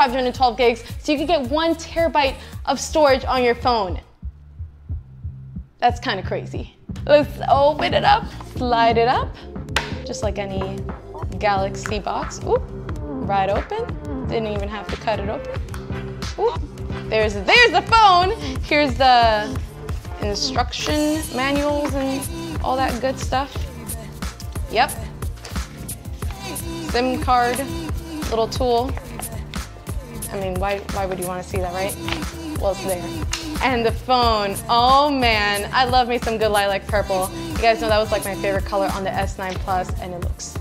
512 gigs, so you can get 1 terabyte of storage on your phone. That's kind of crazy. Let's open it up, slide it up, just like any Galaxy box. Oop, right open. Didn't even have to cut it open. Oop, there's the phone. Here's the instruction manuals and all that good stuff. Yep. SIM card, little tool. I mean, why would you want to see that, right? Well, it's there. And the phone, oh man, I love me some good lilac purple. You guys know that was like my favorite color on the S9 Plus, and it looks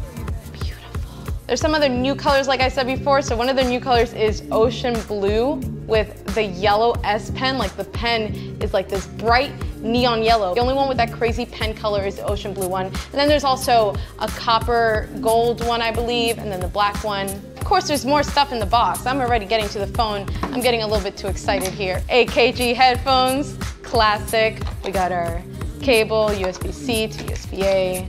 beautiful. There's some other new colors like I said before, so one of the new colors is ocean blue with the yellow S Pen. Like the pen is like this bright neon yellow. The only one with that crazy pen color is the ocean blue one. And then there's also a copper gold one, I believe, and then the black one. Of course, there's more stuff in the box. I'm already getting to the phone. I'm getting a little bit too excited here. AKG headphones, classic. We got our cable, USB-C to USB-A.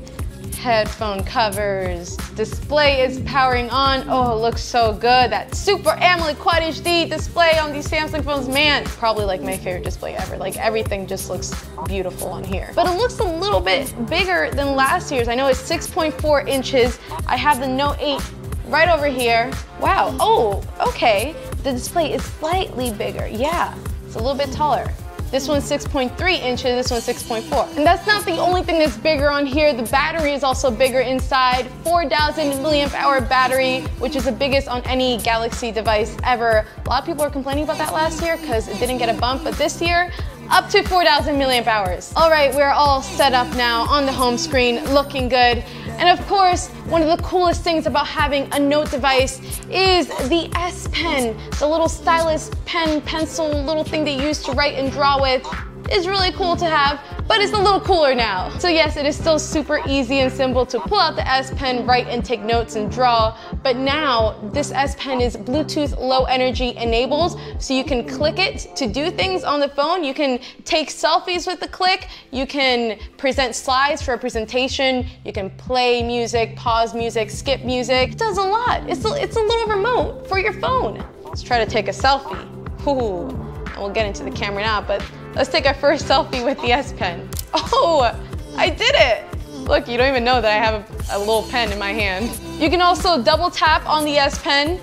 Headphone covers. Display is powering on. Oh, it looks so good. That Super AMOLED Quad HD display on these Samsung phones, man, probably like my favorite display ever. Like everything just looks beautiful on here. But it looks a little bit bigger than last year's. I know it's 6.4 inches. I have the Note 8 right over here. Wow, oh, okay. The display is slightly bigger. Yeah, it's a little bit taller. This one's 6.3 inches, this one's 6.4. And that's not the only thing that's bigger on here. The battery is also bigger inside. 4,000 milliamp hour battery, which is the biggest on any Galaxy device ever. A lot of people are complaining about that last year because it didn't get a bump, but this year, up to 4,000 milliamp hours. All right, we're all set up now on the home screen, looking good. And of course, one of the coolest things about having a Note device is the S Pen. The little stylus pen, pencil, little thing that you use to write and draw with is really cool to have, but it's a little cooler now. So yes, it is still super easy and simple to pull out the S Pen, write and take notes and draw, but now this S Pen is Bluetooth Low Energy enabled, so you can click it to do things on the phone. You can take selfies with the click, you can present slides for a presentation, you can play music, pause music, skip music. It does a lot. It's a little remote for your phone. Let's try to take a selfie. Ooh, and we'll get into the camera now, but let's take our first selfie with the S Pen. Oh, I did it. Look, you don't even know that I have a little pen in my hand. You can also double tap on the S Pen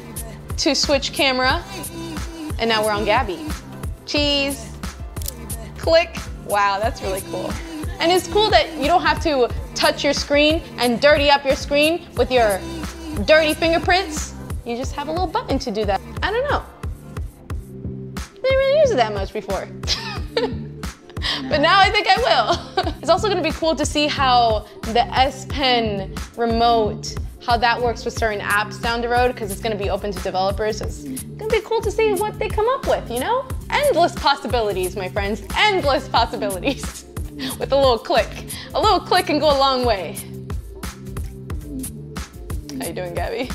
to switch camera. And now we're on Gabby. Cheese, click. Wow, that's really cool. And it's cool that you don't have to touch your screen and dirty up your screen with your dirty fingerprints. You just have a little button to do that. I don't know. I didn't really use it that much before. But now I think I will. It's also gonna be cool to see how the S Pen remote, how that works with certain apps down the road, because it's gonna be open to developers. So it's gonna be cool to see what they come up with, you know? Endless possibilities, my friends, endless possibilities. With a little click. A little click can go a long way. How you doing, Gabby?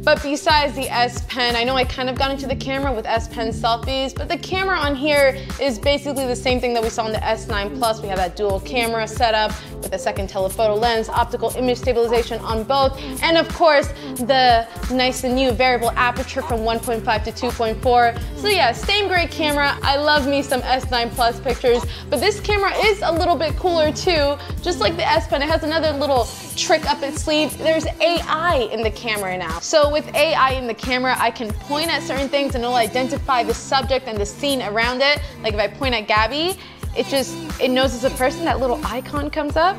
But besides the S Pen, I know I kind of got into the camera with S Pen selfies, but the camera on here is basically the same thing that we saw in the S9 Plus. We have that dual camera setup with a second telephoto lens, optical image stabilization on both, and of course, the nice and new variable aperture from 1.5 to 2.4. So yeah, same great camera. I love me some S9 Plus pictures, but this camera is a little bit cooler too. Just like the S Pen, it has another little trick up its sleeve. There's AI in the camera now. So with AI in the camera, I can point at certain things and it'll identify the subject and the scene around it. Like if I point at Gabby, it knows it's a person, that little icon comes up.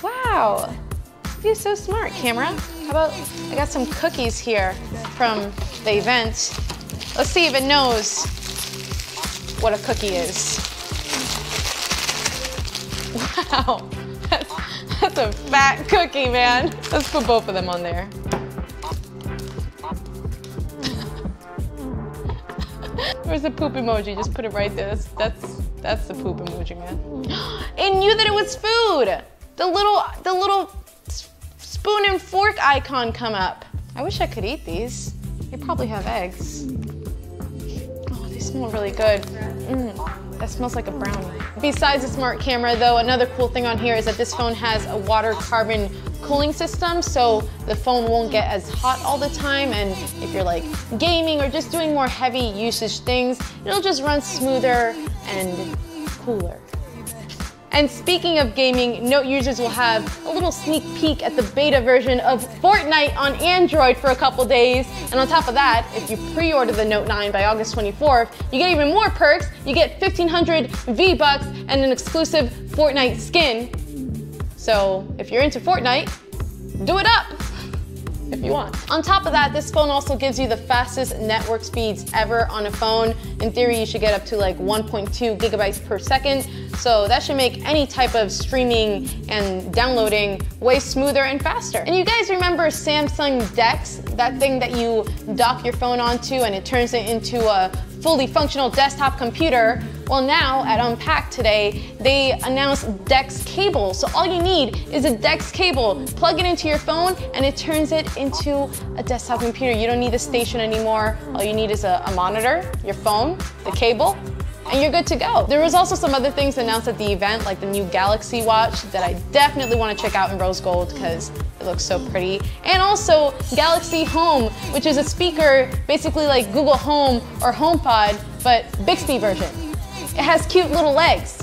Wow, you're so smart, camera. How about, I got some cookies here from the event. Let's see if it knows what a cookie is. Wow, that's a fat cookie, man. Let's put both of them on there. Where's the poop emoji? Just put it right there. That's the poop emoji, man. It knew that it was food. The little spoon and fork icon come up. I wish I could eat these. They probably have eggs. Oh, they smell really good. That smells like a brownie. Besides the smart camera though, another cool thing on here is that this phone has a water carbon cooling system, so the phone won't get as hot all the time, and if you're like gaming or just doing more heavy usage things, it'll just run smoother and cooler. And speaking of gaming, Note users will have a little sneak peek at the beta version of Fortnite on Android for a couple days. And on top of that, if you pre-order the Note 9 by August 24th, you get even more perks. You get 1,500 V-Bucks and an exclusive Fortnite skin. So if you're into Fortnite, do it up if you want. On top of that, this phone also gives you the fastest network speeds ever on a phone. In theory, you should get up to like 1.2 gigabytes per second. So that should make any type of streaming and downloading way smoother and faster. And you guys remember Samsung DeX, that thing that you dock your phone onto and it turns it into a fully functional desktop computer? Well, now at Unpacked today, they announced DeX cable. So all you need is a DeX cable. Plug it into your phone and it turns it into a desktop computer. You don't need the station anymore. All you need is a monitor, your phone, the cable, and you're good to go. There was also some other things announced at the event, like the new Galaxy watch that I definitely want to check out in rose gold because it looks so pretty. And also Galaxy Home, which is a speaker basically like Google Home or HomePod, but Bixby version. It has cute little legs.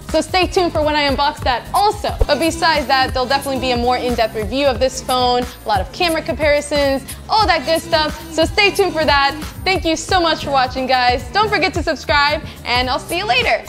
So stay tuned for when I unbox that also. But besides that, there'll definitely be a more in-depth review of this phone, a lot of camera comparisons, all that good stuff. So stay tuned for that. Thank you so much for watching, guys. Don't forget to subscribe, and I'll see you later.